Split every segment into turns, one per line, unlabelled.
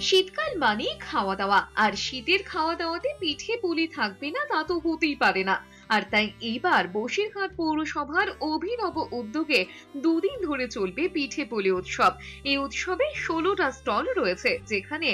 শীতকাল মানে খাওয়া দাওয়া, আর শীতের খাওয়া দাওয়াতে পিঠে পুলি থাকবে না তা তো হতেই পারে না। আর তাই এইবার বসিরহাট পৌরসভার অভিনব উদ্যোগে দুদিন ধরে চলবে পিঠে পুলি উৎসব। এই উৎসবে 16টা স্টল রয়েছে, যেখানে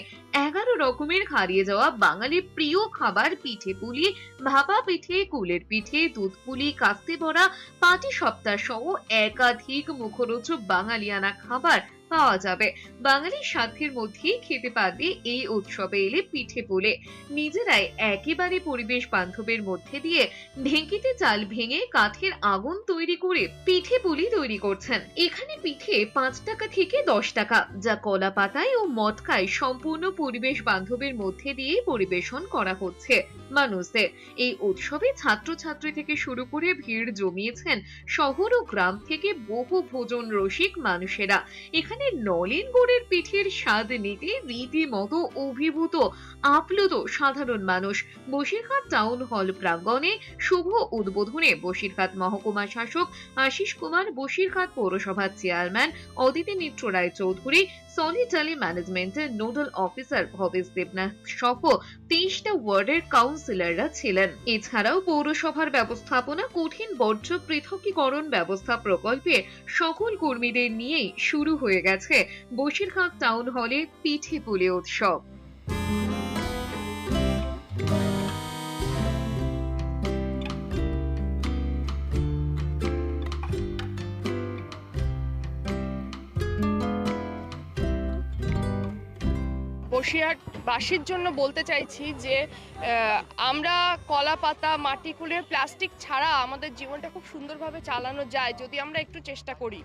11 রকমের হারিয়ে যাওয়া বাঙালির প্রিয় খাবার পিঠে পুলি, ভাপা পিঠে, কুলের পিঠে, দুধ পুলি, কাস্তে বড়া, পাটি সপ্তাহ সহ একাধিক মুখরোচক বাঙালিয়ানা খাবার পাওয়া যাবে। বাঙালির স্বাদের মধ্যেই খেতে পারবে এই উৎসবে এলে পিঠে পুলে। নিজেরাই একেবারে পরিবেশ বান্ধবের মধ্যে দিয়ে ঢেঁকিতে চাল ভেঙে কাঠের আগুন তৈরি করে পিঠে পুলি তৈরি করছেন। এখানে পিঠে 5 টাকা থেকে 10 টাকা, যা কলা পাতায় ও মটকায় সম্পূর্ণ পরিবেশ বান্ধবের মধ্যে দিয়ে পরিবেশন করা হচ্ছে মানুষদের। এই উৎসবে ছাত্রছাত্রী থেকে শুরু করে ভিড় জমিয়েছেন শহর ও গ্রাম থেকে বহু ভোজন রসিক মানুষেরা। এখানে নলেন গুড়ের পিঠের স্বাদ নিতে রীতিমতো অভিভূত আপ্লুত সাধারণ মানুষ। বসিরহাট টাউন হল প্রাঙ্গণে শুভ উদ্বোধনে বসিরহাট মহকুমা শাসক আশিস কুমার, বসিরহাট পৌরসভার চেয়ারম্যান অদিতি মিত্র রায় চৌধুরী, সলিটারি ম্যানেজমেন্টের নোডাল অফিসার ভবেশ দেবনাথ সহ 23টা ওয়ার্ডের কাউন্সিলররা ছিলেন। এছাড়াও পৌরসভার ব্যবস্থাপনা কঠিন বর্জ্য পৃথকীকরণ ব্যবস্থা প্রকল্পের সকল কর্মীদের নিয়েই শুরু হয়ে গেছে বসিরহাট টাউন হলে পিঠে পুলি উৎসব।
বসিরহাটবাসীর জন্য বলতে চাইছি যে আমরা কলা পাতা, মাটি কুলের, প্লাস্টিক ছাড়া আমাদের জীবনটা খুব সুন্দরভাবে চালানো যায় যদি আমরা একটু চেষ্টা করি।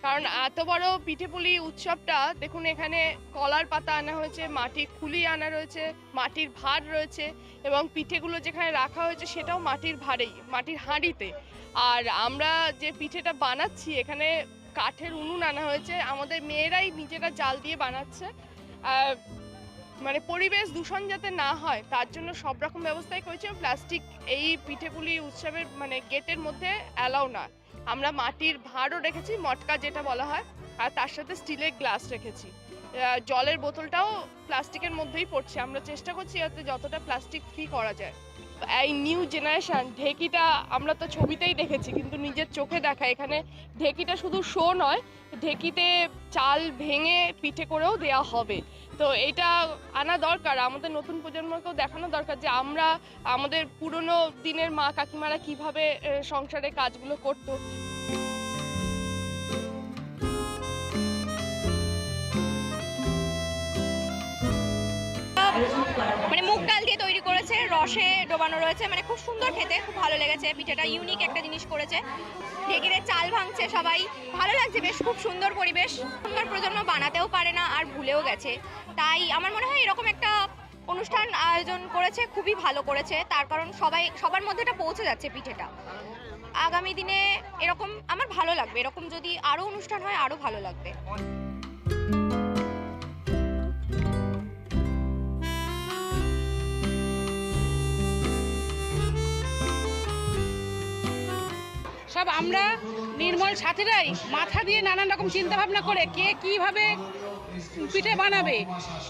কারণ এত বড় পিঠেপুলি উৎসবটা দেখুন, এখানে কলার পাতা আনা হয়েছে, মাটির খুলি আনা রয়েছে, মাটির ভাঁড় রয়েছে, এবং পিঠেগুলো যেখানে রাখা হয়েছে সেটাও মাটির ভাঁড়েই, মাটির হাঁড়িতে। আর আমরা যে পিঠেটা বানাচ্ছি এখানে কাঠের উনুন আনা হয়েছে, আমাদের মেয়েরাই নিজেরা জাল দিয়ে বানাচ্ছে। মানে পরিবেশ দূষণ যাতে না হয় তার জন্য সব রকম ব্যবস্থাই করেছে। প্লাস্টিক এই পিঠেপুলি উৎসবের মানে গেটের মধ্যে অ্যালাউ না। আমরা মাটির ভাঁড়ও রেখেছি, মটকা যেটা বলা হয়, আর তার সাথে স্টিলের গ্লাস রেখেছি। জলের বোতলটাও প্লাস্টিকের মধ্যেই পড়ছে। আমরা চেষ্টা করছি যাতে যতটা প্লাস্টিক ফ্রি করা যায়। এই নিউ জেনারেশন ঢেকিটা আমরা তো ছবিতেই দেখেছি, কিন্তু নিজের চোখে দেখা এখানে ঢেকিটা শুধু শো নয়, ঢেকিতে চাল ভেঙে পিঠে করেও দেওয়া হবে। তো এটা আনা দরকার, আমাদের নতুন প্রজন্মকেও দেখানো দরকার যে আমরা আমাদের পুরনো দিনের মা কাকিমারা কিভাবে সংসারে কাজগুলো করতো।
মানে মুগ ডাল দিয়ে তৈরি করেছে, রসে ডোবানো রয়েছে, মানে খুব সুন্দর খেতে, খুব ভালো লেগেছে। পিঠেটা ইউনিক একটা জিনিস করেছে, ঢেকিতে চাল ভাঙছে সবাই, ভালো লাগছে, বেশ খুব সুন্দর পরিবেশ। সুন্দর প্রজন্ম বানাতেও পারে না আর ভুলেও গেছে, তাই আমার মনে হয় এরকম একটা অনুষ্ঠান আয়োজন করেছে, খুবই ভালো করেছে। তার কারণ সবার মধ্যে এটা পৌঁছে যাচ্ছে পিঠেটা। আগামী দিনে এরকম আমার ভালো লাগবে, এরকম যদি আরও অনুষ্ঠান হয় আরও ভালো লাগবে।
সব আমরা নির্মল সাথীরাই মাথা দিয়ে নানান রকম চিন্তা ভাবনা করে কে কিভাবে পিঠে বানাবে,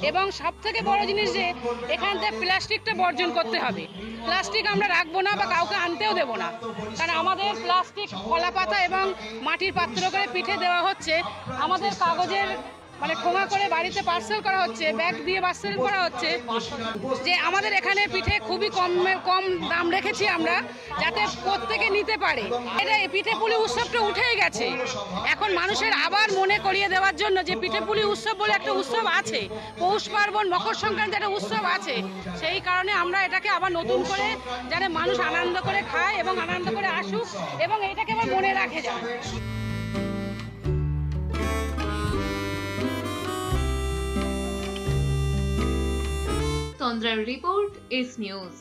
এবং সব থেকে বড় জিনিস যে এখান থেকে প্লাস্টিকটা বর্জন করতে হবে। প্লাস্টিক আমরা রাখবো না বা কাউকে আনতেও দেবো না, কারণ আমাদের প্লাস্টিক কলা পাতা এবং মাটির পাত্র করে পিঠে দেওয়া হচ্ছে, আমাদের কাগজের মানে ঠোঙা করে বাড়িতে পার্সেল করা হচ্ছে, ব্যাগ দিয়ে পার্সেল করা হচ্ছে। যে আমাদের এখানে পিঠে খুবই কম দাম রেখেছি আমরা, যাতে প্রত্যেকে নিতে পারে। এটা পিঠেপুলি উৎসবটা উঠেই গেছে, এখন মানুষের আবার মনে করিয়ে দেওয়ার জন্য যে পিঠেপুলি উৎসব বলে একটা উৎসব আছে, পৌষ পার্বণ, মকর সংক্রান্তি একটা উৎসব আছে, সেই কারণে আমরা এটাকে আবার নতুন করে যাতে মানুষ আনন্দ করে খায় এবং আনন্দ করে আসুক এবং এটাকে আবার মনে রাখে যায়।
তন্দ্রার রিপোর্ট, এস নিউজ।